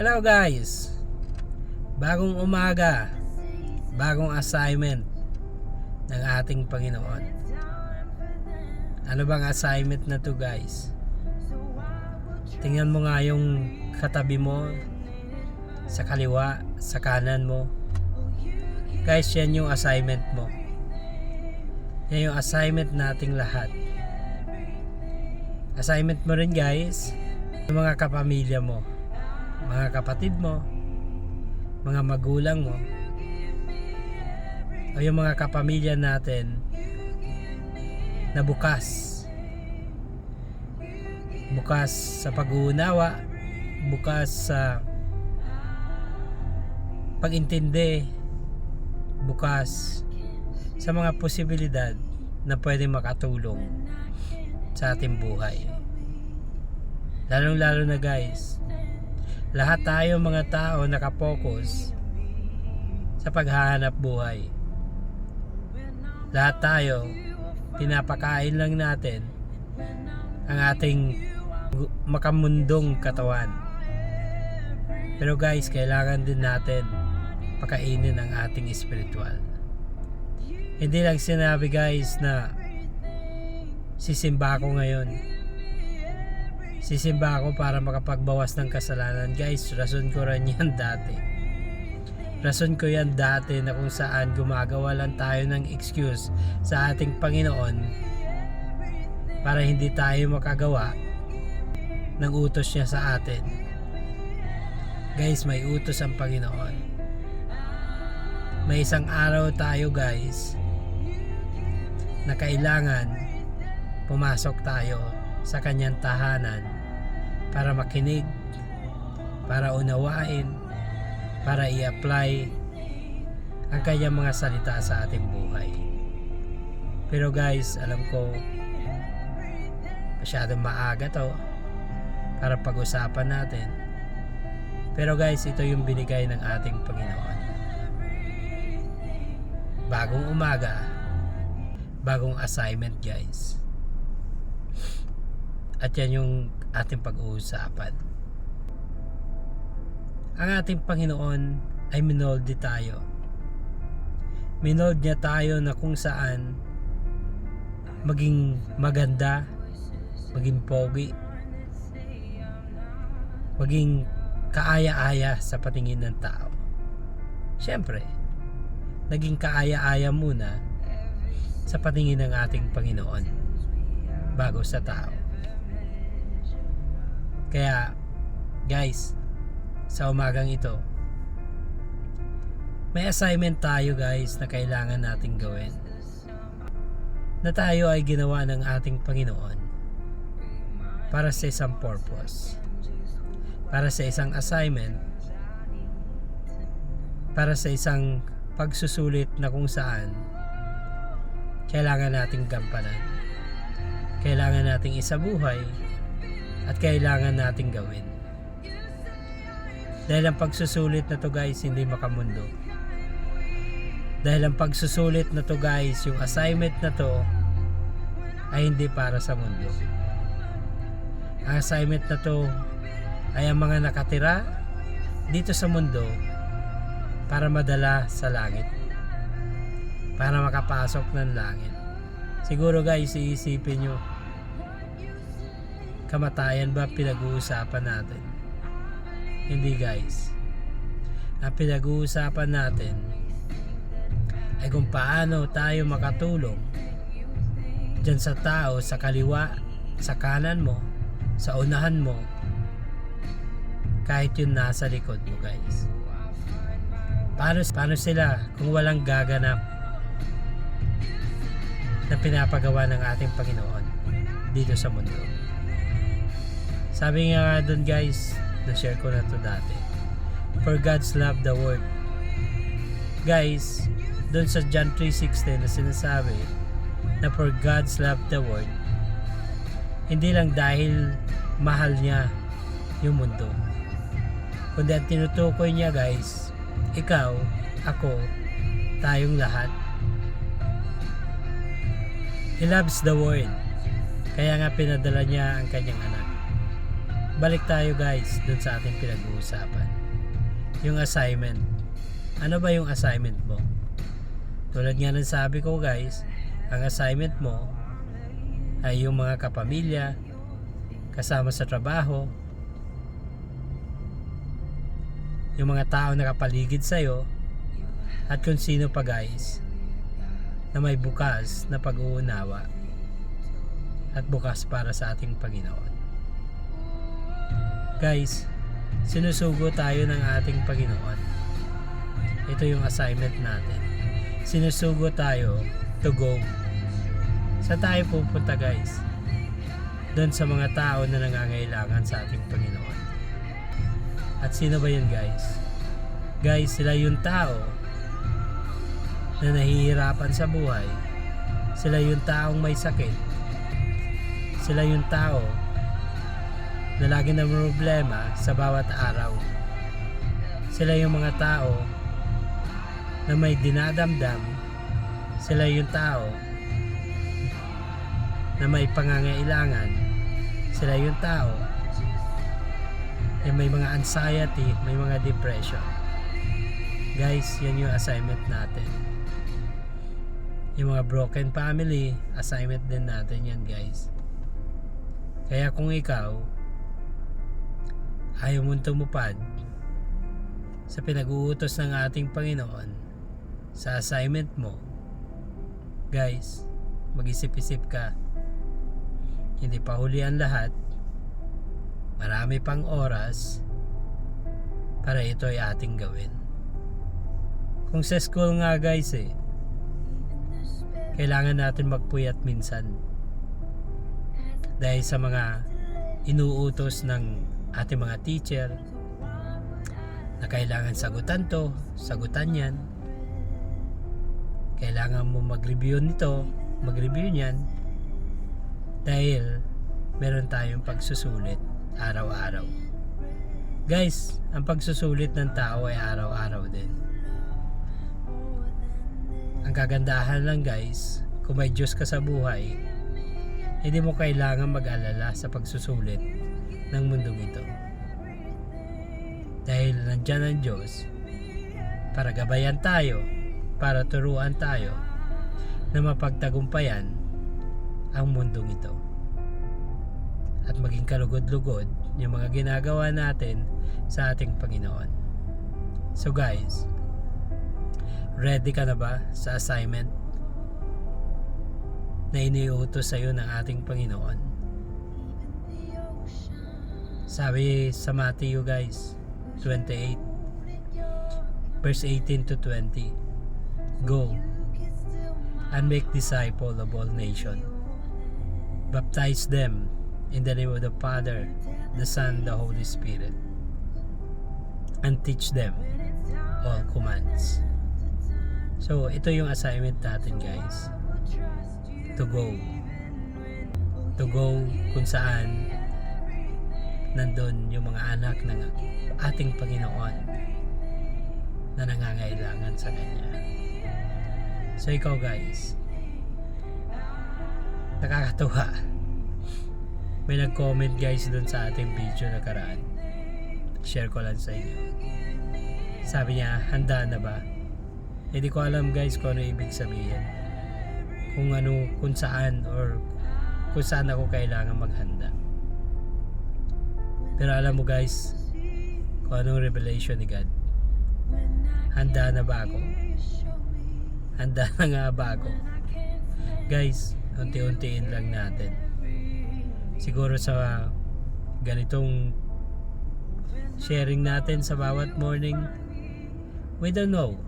Hello guys, bagong umaga, bagong assignment ng ating Panginoon. Ano bang assignment na to guys? Tingnan mo nga yung katabi mo, sa kaliwa, sa kanan mo. Guys, yan yung assignment mo. Yan yung assignment nating lahat. Assignment mo rin guys, yung mga kapamilya mo, mga kapatid mo, mga magulang mo, o yung mga kapamilya natin na bukas sa pag-uunawa, bukas sa pag-intindi, bukas sa mga posibilidad na pwede makatulong sa ating buhay. Lalong-lalo na guys, lahat tayo mga tao nakapokus sa paghahanap buhay. Lahat tayo, pinapakain lang natin ang ating makamundong katawan. Pero guys, kailangan din natin pakainin ang ating espiritual. Hindi lang sinabi guys na sisimba ako ngayon. Sisimba ako para makapagbawas ng kasalanan. Guys, rason ko rin yan dati. Rason ko yan dati na kung saan gumagawa lang tayo ng excuse sa ating Panginoon para hindi tayo makagawa ng utos niya sa atin. Guys, may utos ang Panginoon. May isang araw tayo guys na kailangan pumasok tayo sa kanyang tahanan para makinig, para unawain, para i-apply ang kanyang mga salita sa ating buhay. Pero guys, alam ko masyadong maaga to para pag-usapan natin. Pero guys, ito yung binigay ng ating Panginoon. Bagong umaga, bagong assignment guys. At yan yung ating pag-uusapan. Ang ating Panginoon ay minolde tayo. Minold niya tayo na kung saan maging maganda, maging pogi, maging kaaya-aya sa patingin ng tao. Siyempre, naging kaaya-aya muna sa patingin ng ating Panginoon bago sa tao. Kaya guys, sa umagang ito, may assignment tayo guys na kailangan nating gawin. Na tayo ay ginawa ng ating Panginoon para sa isang purpose, para sa isang assignment, para sa isang pagsusulit na kung saan kailangan nating gampanan, kailangan nating isabuhay, at kailangan nating gawin. Dahil ang pagsusulit na to guys, hindi makamundo. Dahil ang pagsusulit na to guys, yung assignment na to ay hindi para sa mundo. Ang assignment na to ay ang mga nakatira dito sa mundo para madala sa langit, para makapasok ng langit. Siguro guys, iisipin nyo, kamatayan ba pinag-uusapan natin? Hindi guys. Ang pinag-uusapan natin ay kung paano tayo makatulong dyan sa tao, sa kaliwa, sa kanan mo, sa unahan mo, kahit yun nasa likod mo guys. Paano sila kung walang gaganap na pinapagawa ng ating Panginoon dito sa mundo? Sabi nga dun guys, na-share ko na to dati, for God's love the world. Guys, dun sa John 3:16 na sinasabi na for God's love the world, hindi lang dahil mahal niya yung mundo, kundi ang tinutukoy niya guys, ikaw, ako, tayong lahat. He loves the world, kaya nga pinadala niya ang kanyang anak balik tayo guys dun sa ating pinag-uusapan. Yung assignment. Ano ba yung assignment mo? Tulad nga ng sabi ko guys, ang assignment mo ay yung mga kapamilya, kasama sa trabaho, yung mga tao na kapaligid sa'yo, at kung sino pa guys na may bukas na pag-uunawa at bukas para sa ating Panginoon. Guys, sinusugo tayo ng ating Panginoon. Ito yung assignment natin. Sinusugo tayo to go. Saan tayo pupunta guys? Doon sa mga tao na nangangailangan sa ating Panginoon. At sino ba yun guys? Guys, sila yung tao na nahihirapan sa buhay. Sila yung taong may sakit. Sila yung tao na lagi na problema sa bawat araw. Sila yung mga tao na may dinadamdam. Sila yung tao na may pangangailangan. Sila yung tao na may mga anxiety, may mga depression. Guys, yan yung assignment natin. Yung mga broken family, assignment din natin yan guys. Kaya kung ikaw ayaw mong tumupad sa pinag-uutos ng ating Panginoon sa assignment mo, guys, mag-isip-isip ka. Hindi pa huli ang lahat. Marami pang oras para ito ay ating gawin. Kung sa school nga guys kailangan natin magpuyat minsan dahil sa mga inuutos ng ating mga teacher na kailangan sagutan to, sagutan yan, kailangan mo mag-review nito, mag-review nyan, dahil meron tayong pagsusulit araw-araw. Guys, ang pagsusulit ng tao ay araw-araw din. Ang kagandahan lang guys, kung may Diyos ka sa buhay, hindi mo kailangan mag-alala sa pagsusulit ng mundong ito. Dahil nandyan ang Diyos para gabayan tayo, para turuan tayo na mapagtagumpayan ang mundong ito. At maging kalugod-lugod yung mga ginagawa natin sa ating Panginoon. So guys, ready ka na ba sa assignment na iniutos sa iyo ng ating Panginoon? Sabi sa Matthew guys 28 verse 18 to 20, go and make disciples of all nations, baptize them in the name of the Father, the Son, the Holy Spirit, and teach them all commands. So ito yung assignment natin guys, to go kung saan nandun yung mga anak ng ating Panginoon na nangangailangan sa Kanya. So ikaw guys, nakakatuwa, may nag-comment guys dun sa ating video na karaan, share ko lang sa inyo. Sabi niya, handa na ba? Hindi ko alam guys kung ano ibig sabihin, kung saan or kung saan ako kailangan maghanda. Pero alam mo guys, kung anong revelation ni God. Handa na ba ako? Handa na nga ba ako? Guys, unti-untiin lang natin. Siguro sa ganitong sharing natin sa bawat morning, we don't know.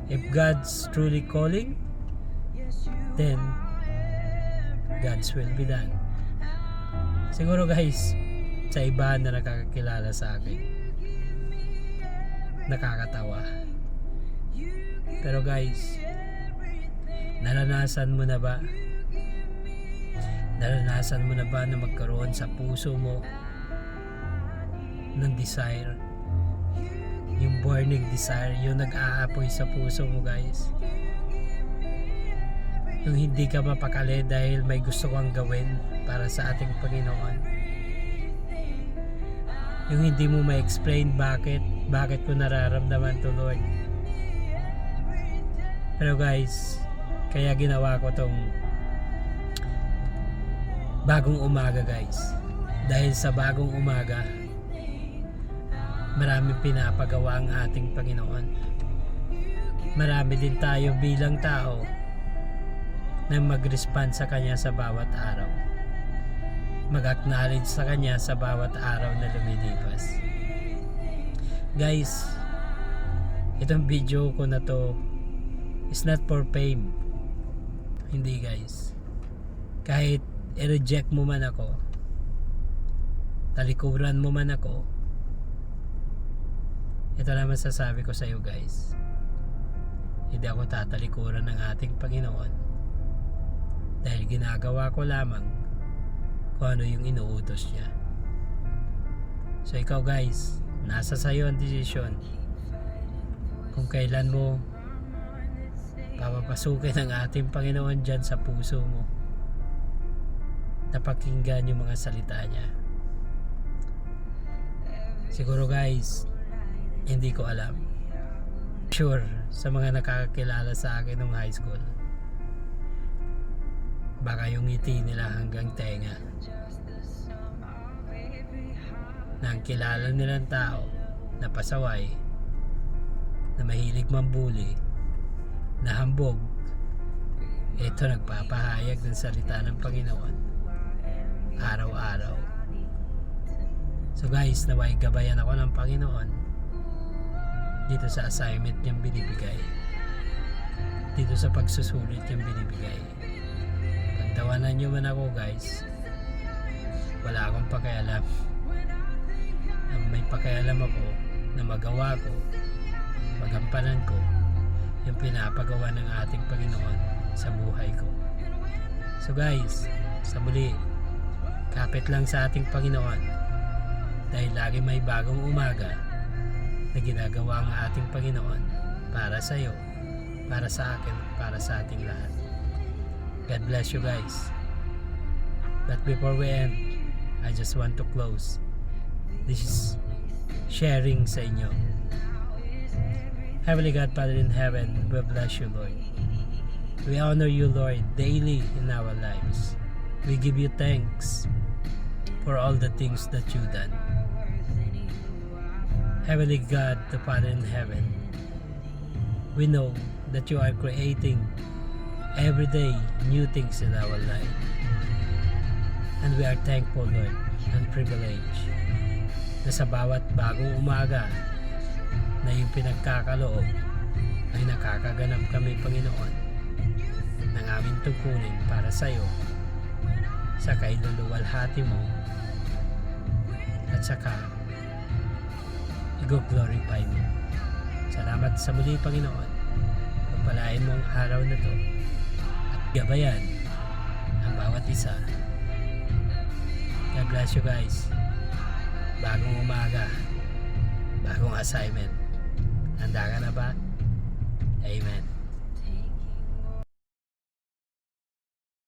If God's truly calling, then God's will be done. Siguro guys, sa iba na nakakakilala sa akin, nakakatawa. Pero guys, naranasan mo na ba? Naranasan mo na ba na magkaroon sa puso mo ng desire? Yung burning desire, yung nag-aapoy sa puso mo guys. Yung hindi ka mapakali dahil may gusto kang gawin para sa ating Panginoon. Yung hindi mo ma-explain bakit ko nararamdaman to, Lord. Pero guys, kaya ginawa ko tong bagong umaga, guys. Dahil sa bagong umaga, maraming pinapagawa ang ating Panginoon. Marami din tayo bilang tao na mag-respond sa Kanya sa bawat araw. Mag-acknowledge sa Kanya sa bawat araw na lumilipas. Guys, itong video ko na to is not for fame. Hindi, guys. Kahit i-reject mo man ako, talikuran mo man ako, ito naman sasabi ko sa iyo, guys. Hindi ako tatalikuran ng ating Panginoon dahil ginagawa ko lamang kung ano yung inuutos niya. So ikaw, guys, nasa sayo ang desisyon kung kailan mo papapasukin ang ating Panginoon dyan sa puso mo, napakinggan yung mga salita niya. Siguro, guys, hindi ko alam. Sure, sa mga nakakakilala sa akin nung high school, baka yung ngiti nila hanggang tenga, na ang kilala nilang tao na pasaway, na mahilig mambuli, na hambog, ito nagpapahayag ng salita ng Panginoon araw-araw. So guys, naway gabayan ako ng Panginoon dito sa assignment niyang binibigay, dito sa pagsusulit niyang binibigay. Pagtawanan niyo man ako, guys, wala akong pakialam. Ang may pakialam ako na magawa ko, magampanan ko yung pinapagawa ng ating Panginoon sa buhay ko. So guys, sa muli, kapit lang sa ating Panginoon dahil lagi may bagong umaga na ginagawa ang ating Panginoon para sa iyo, para sa akin, para sa ating lahat. God bless you, guys. But before we end, I just want to close this sharing sa inyo. Heavenly God, Father in heaven, we bless you, Lord. We honor you, Lord, daily in our lives. We give you thanks for all the things that you've done. Heavenly God, the Father in heaven, we know that you are creating every day new things in our life. And we are thankful, Lord, and privileged na sa bawat bagong umaga na yung pinagkakaloob ay nakakaganap kami, Panginoon, ng aming tungkulin para sa iyo, sa kailuluwalhati mo, at saka i-glorify mo. Salamat sa muli, Panginoon. Pagpalain mo ang araw na to at gabayan ang bawat isa. God bless you, guys. Bagong umaga, bagong assignment. Handa ka na ba? Amen.